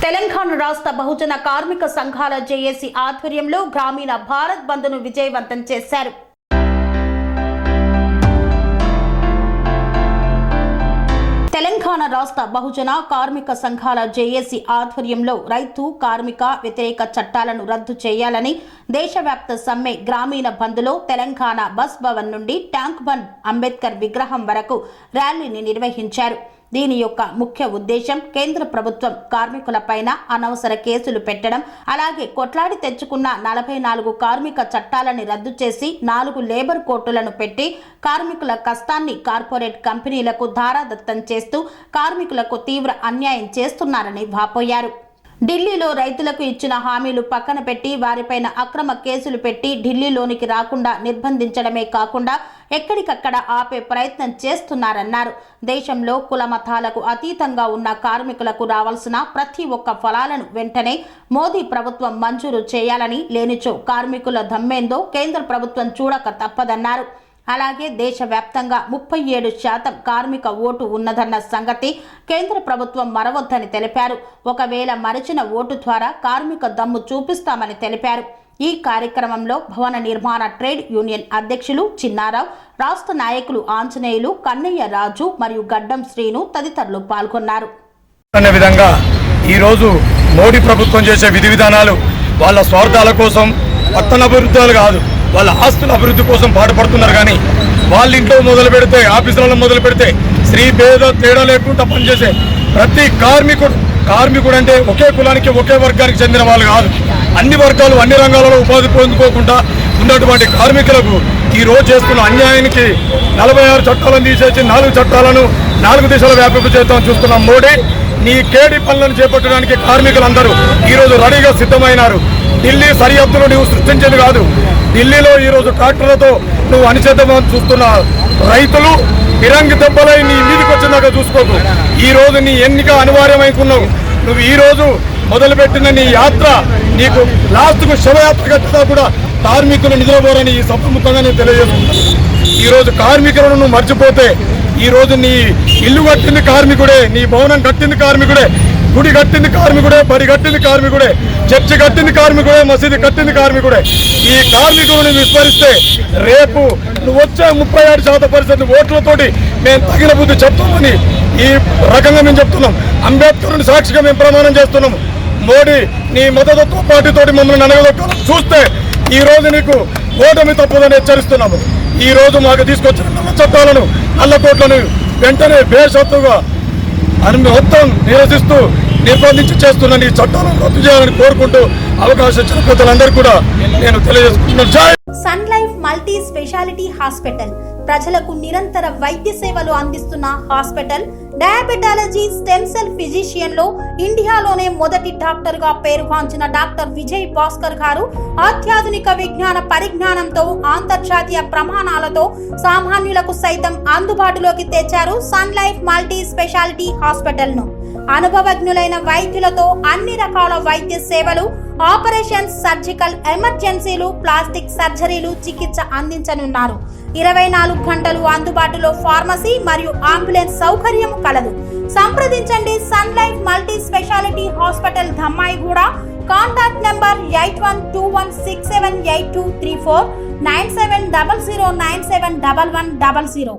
తెలంగాణ రాష్ట్ర బహుజన కార్మిక సంఘాల జేఏసీ ఆధ్వర్యంలో గ్రామీణ భారత్ బంద్ను విజయవంతం చేశారు. తెలంగాణ రాష్ట్ర బహుజన కార్మిక సంఘాల జేఏసీ ఆధ్వర్యంలో రైతు కార్మిక వ్యతిరేక చట్టాలను రద్దు చేయాలని దేశవ్యాప్త సమ్మె గ్రామీణ బంద్లో తెలంగాణ బస్ భవన్ నుండి ట్యాంక్ బండ్ అంబేద్కర్ విగ్రహం వరకు ర్యాలీని నిర్వహించారు. దీని యొక్క ముఖ్య ఉద్దేశం కేంద్ర ప్రభుత్వం కార్మికులపైన అనవసర కేసులు పెట్టడం, అలాగే కొట్లాడి తెచ్చుకున్న 44 కార్మిక చట్టాలని రద్దు చేసి 4 లేబర్ కోర్టులను పెట్టి కార్మికుల కష్టాన్ని కార్పొరేట్ కంపెనీలకు ధారాదత్తం చేస్తూ కార్మికులకు తీవ్ర అన్యాయం చేస్తున్నారని వాపోయారు. ఢిల్లీలో రైతులకు ఇచ్చిన హామీలు పక్కన పెట్టి వారిపైన అక్రమ కేసులు పెట్టి ఢిల్లీలోనికి రాకుండా నిర్బంధించడమే కాకుండా ఎక్కడికక్కడ ఆపే ప్రయత్నం చేస్తున్నారన్నారు. దేశంలో కుల మతాలకు అతీతంగా ఉన్న కార్మికులకు రావాల్సిన ప్రతి ఒక్క ఫలాలను వెంటనే మోదీ ప్రభుత్వం మంజూరు చేయాలని, లేనిచో కార్మికుల దమ్మేందో కేంద్ర ప్రభుత్వం చూడక తప్పదన్నారు. అలాగే దేశవ్యాప్తంగా 37% కార్మిక ఓటు ఉన్నదన్న సంగతి కేంద్ర ప్రభుత్వం మరవద్దని తెలిపారు. ఒకవేళ మరిచిన ఓటు ద్వారా కార్మిక దమ్ము చూపిస్తామని తెలిపారు. ఈ కార్యక్రమంలో భవన నిర్మాణ ట్రేడ్ యూనియన్ అధ్యక్షులు చిన్నారావు, రాష్ట్ర నాయకులు ఆంజనేయులు, కన్నయ్య రాజు మరియు గడ్డం శ్రీను తదితరులు పాల్గొన్నారు. ఈరోజు మోడీ ప్రభుత్వం చేసే విధి విధానాలు వాళ్ళ స్వార్థాల కోసం, పట్టణ అభివృద్ధాలు కాదు, వాళ్ళ ఆస్తుల అభివృద్ధి కోసం పాటుపడుతున్నారు. కానీ వాళ్ళ ఇంట్లో మొదలు పెడితే, ఆఫీసులలో మొదలు పెడితే స్త్రీ భేద తేడా లేకుండా పనిచేసే ప్రతి కార్మికుడు అంటే ఒకే కులానికి ఒకే వర్గానికి చెందిన వాళ్ళు కాదు. అన్ని వర్గాలు అన్ని రంగాలలో ఉపాధి పొందుకోకుండా ఉన్నటువంటి కార్మికులకు ఈ రోజు చేస్తున్న అన్యాయానికి 46 చట్టాలను తీసేసి 4 చట్టాలను 4 దిశల వ్యాపింపు చేద్దామని చూస్తున్నాం. మోడీ నీ కేడి పనులను చేపట్టడానికి కార్మికులందరూ ఈరోజు రెడీగా సిద్ధమైనారు. ఢిల్లీ సరిహద్దులు నువ్వు సృష్టించేది కాదు. ఢిల్లీలో ఈరోజు ట్రాక్టర్లతో నువ్వు అనిచేద్దామని చూస్తున్న రైతులు ఫిరంగి దెబ్బలై నీ మీదకి వచ్చిందాక చూసుకోకు. ఈ రోజు నీ ఎన్నిక అనివార్యమైకున్నావు. నువ్వు ఈ రోజు మొదలుపెట్టిన నీ యాత్ర నీకు లాస్ట్కు శవయాత్రగా కూడా కార్మికులు నిద్రపోరని ఈ సభముఖంగా నేను తెలియజేస్తున్నాను. ఈరోజు కార్మికులను నువ్వు మర్చిపోతే, ఈరోజు నీ ఇల్లు కట్టింది కార్మికుడే, నీ భవనం కట్టింది కార్మికుడే, గుడి కట్టింది కార్మికుడే, బడి కట్టింది కార్మికుడే, చర్చి కట్టింది కార్మికుడే, మసీదు కట్టింది కార్మికుడే. ఈ కార్మికులను విస్మరిస్తే రేపు నువ్వు వచ్చే 37% ఓట్లతోటి మేము తగిన బుద్ధి చెప్తామని ఈ రకంగా మేము చెప్తున్నాం. అంబేద్కర్ని సాక్షిగా మేము ప్రమాణం చేస్తున్నాము. మోడీ నీ మద్దతు పార్టీతోటి మమ్మల్ని ననగదొక్కాలని చూస్తే ఈ రోజు నీకు ఓటమి తప్పదని హెచ్చరిస్తున్నాము. ఈ రోజు మాకు తీసుకొచ్చిన నల్ల చట్టాలను, నల్ల కోట్లను వెంటనే బేషరతుగా మొత్తం నిరసిస్తూ నిర్బంధించి చేస్తున్న ఈ చట్టాలను రద్దు చేయాలని కోరుకుంటూ అవకాశం ఇచ్చిన ప్రజలందరూ కూడా నేను తెలియజేసుకుంటున్నాను. Sun Life multi speciality hospital ప్రజలకు నిరంతర వైద్య సేవలు అందిస్తున్న hospital. Diabetology, stem cell physician లో ఇండియాలోనే మొదటి డాక్టర్ గా పేరుగాంచిన డాక్టర్ విజయ్ భాస్కర్ గారు అత్యాధునిక విజ్ఞాన పరిజ్ఞానంతో అంతర్జాతీయ ప్రమాణాలతో సామాన్యులకు సైతం అందుబాటులోకి తెచ్చారు Sun Life multi speciality hospital ను. అనుభవజ్ఞులైన వైద్యులతో అన్ని రకాల వైద్య సేవలు, ఆపరేషన్స్, సర్జికల్ ఎమర్జెన్సీలు, ప్లాస్టిక్ సర్జరీలు, చికిత్స అందించనున్నారు. 24 గంటలు అందుబాటులో ఫార్మసీ మరియు అంబులెన్స్ సౌకర్యం కలదు. సంప్రదించండి Sun Life multi speciality hospital, Dammaiguda. Contact number 8121678234, 9700971100.